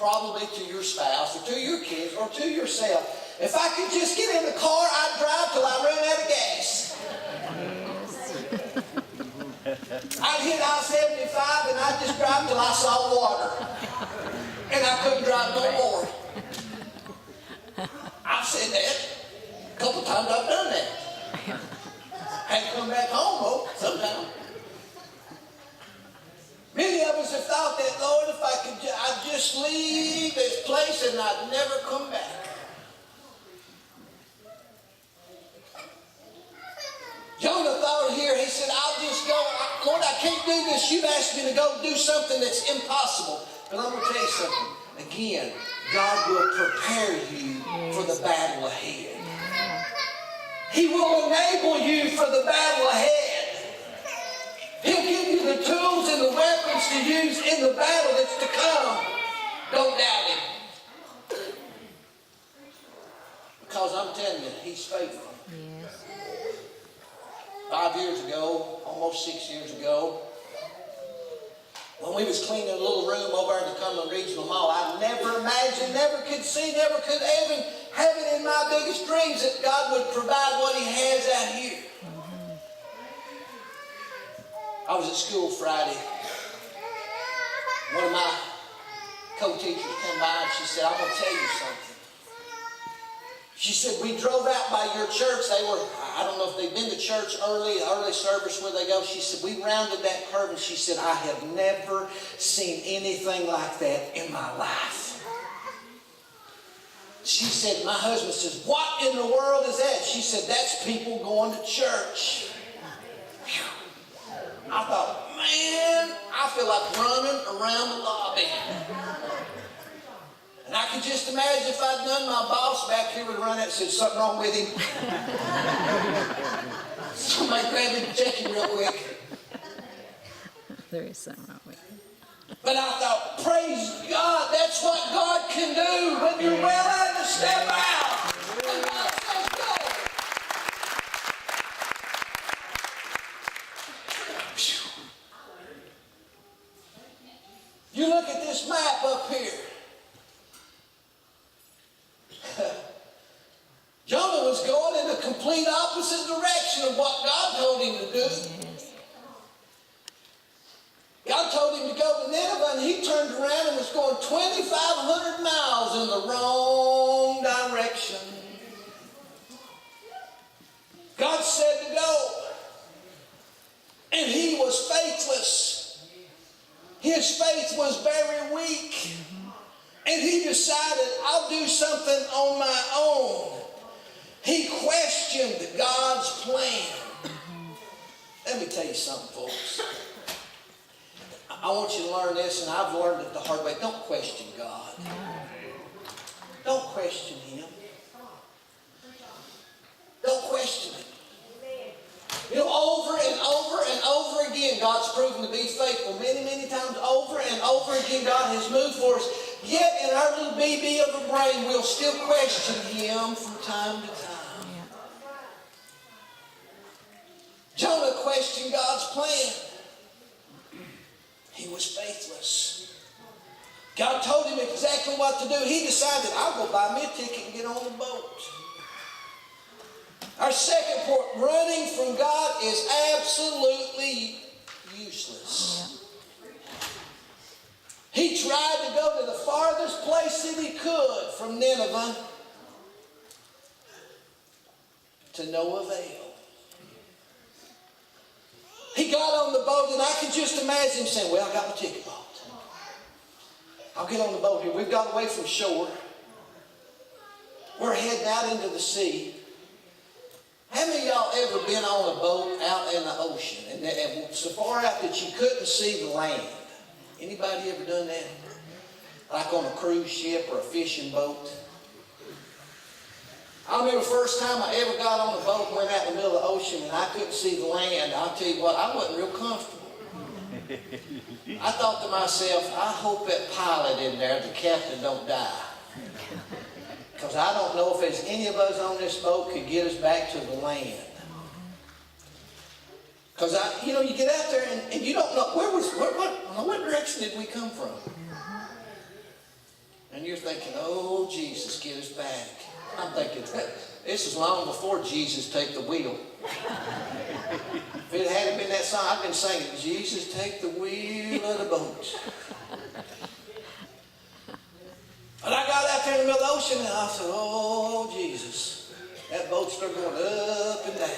probably to your spouse or to your kids or to yourself, if I could just get in the car, I'd drive till I run out of gas. I'd hit I-75 and I'd just drive till I saw water. And I couldn't drive no more. I've said that. A couple times I've done that. Had to come back home, though, sometime. Many of us have thought that, Lord, if I could, I'd just leave this place and I'd never come back. Jonah thought here, he said, I'll just go. Lord, I can't do this. You've asked me to go do something that's impossible. But I'm going to tell you something. Again, God will prepare you for the battle ahead. He will enable you for the battle ahead. He'll give you the tools and the weapons to use in the battle that's to come. Don't doubt Him. Because I'm telling you, He's faithful. Yes. 5 years ago, almost 6 years ago, when we was cleaning a little room over in the Cumberland Regional Mall, I never imagined, never could see, never could even have it in my biggest dreams that God would provide what He has out here. I was at school Friday. One of my co-teachers came by and she said, I'm going to tell you something. She said, we drove out by your church. They were, I don't know if they've been to church early service where they go. She said, we rounded that curve and she said, I have never seen anything like that in my life. She said, my husband says, what in the world is that? She said, that's people going to church. I thought, man, I feel like running around the lobby. And I could just imagine if I'd done, my boss back here would run out and said, something wrong with him. Somebody grab him and check him real quick. There is something wrong with him. But I thought, praise God, that's what God can do when you're willing to step out. And God says, go. You look at this map up here. Jonah was going in the complete opposite direction of what God told him to do. Yes. God told him to go to Nineveh, and he turned around and was going 2,500 miles in the wrong direction. God said to go, and he was faithless. His faith was very weak. And he decided, I'll do something on my own. He questioned God's plan. Let me tell you something, folks. I want you to learn this, and I've learned it the hard way. Don't question God. Don't question Him. Don't question Him. You know, over and over and over again, God's proven to be faithful. Many, many times over and over again, God has moved for us. Yet in our little BB of a brain, we'll still question Him from time to time. Jonah questioned God's plan. He was faithless. God told him exactly what to do. He decided, I'll go buy me a ticket and get on the boat. Our second point, running from God is absolutely useless. He tried to go to the farthest place that he could from Nineveh to no avail. He got on the boat, and I can just imagine him saying, well, I got my ticket bought. I'll get on the boat here. We've got away from shore. We're heading out into the sea. How many of y'all ever been on a boat out in the ocean and so far out that you couldn't see the land? Anybody ever done that? Like on a cruise ship or a fishing boat? I remember the first time I ever got on a boat and went out in the middle of the ocean and I couldn't see the land. I'll tell you what, I wasn't real comfortable. I thought to myself, I hope that pilot in there, the captain, don't die. Because I don't know if there's any of us on this boat could get us back to the land. Because you get out there and you don't know what direction did we come from. And you're thinking, oh, Jesus, get us back. I'm thinking, this is long before Jesus take the wheel. If it hadn't been that song, I've been singing, Jesus, take the wheel of the boat. But I got out there in the middle of the ocean and I said, oh, Jesus. That boat started going up and down.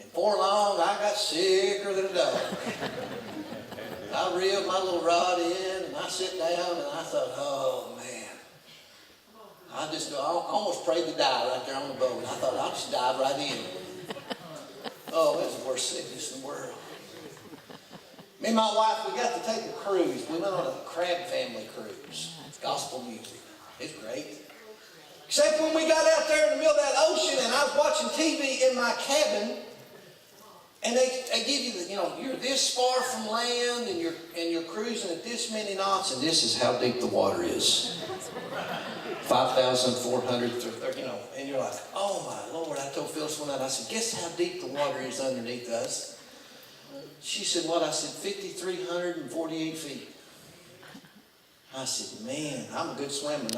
And before long, I got sicker than a dog. I reeled my little rod in and I sit down and I thought, oh, man. I almost prayed to die right there on the boat. I thought, I'll just dive right in. Oh, it was the worst sickness in the world. Me and my wife, we got to take a cruise. We went on a crab family cruise. Gospel music. It's great. Except when we got out there in the middle of that ocean and I was watching TV in my cabin, and they give you the, you're this far from land and you're cruising at this many knots, and this is how deep the water is. 5,400, and you're like, oh my Lord. I told Phyllis one night, I said, guess how deep the water is underneath us? She said, what? I said, 5,348 feet. I said, man, I'm a good swimmer.